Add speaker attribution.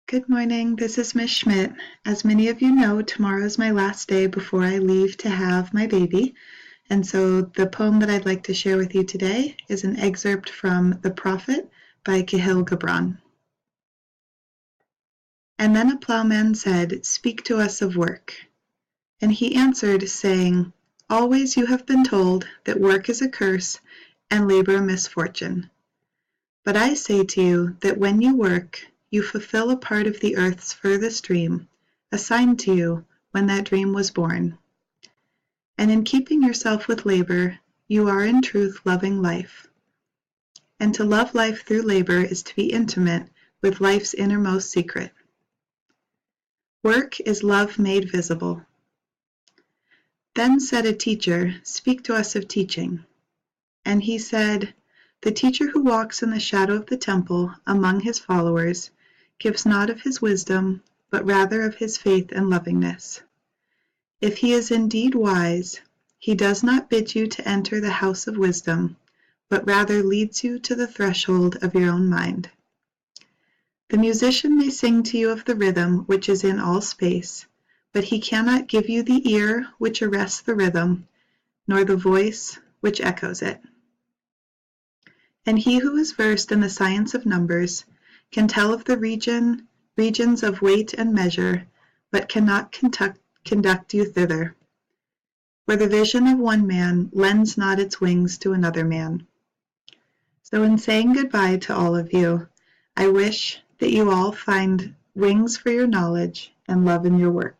Speaker 1: Good morning, this is Miss Schmidt. As many of you know, tomorrow is my last day before I leave to have my baby. And so the poem that I'd like to share with you today is an excerpt from The Prophet by Kahlil Gibran. And then a plowman said, "Speak to us of work." And he answered, saying, "Always you have been told that work is a curse and labor a misfortune. But I say to you that when you work, you fulfill a part of the earth's furthest dream, assigned to you when that dream was born. And in keeping yourself with labor, you are in truth loving life. And to love life through labor is to be intimate with life's innermost secret. Work is love made visible." Then said a teacher, "Speak to us of teaching." And he said, "The teacher who walks in the shadow of the temple among his followers gives not of his wisdom, but rather of his faith and lovingness. If he is indeed wise, he does not bid you to enter the house of wisdom, but rather leads you to the threshold of your own mind. The musician may sing to you of the rhythm which is in all space, but he cannot give you the ear which arrests the rhythm, nor the voice which echoes it. And he who is versed in the science of numbers can tell of the regions of weight and measure, but cannot conduct you thither. For the vision of one man lends not its wings to another man." So in saying goodbye to all of you, I wish that you all find wings for your knowledge and love in your work.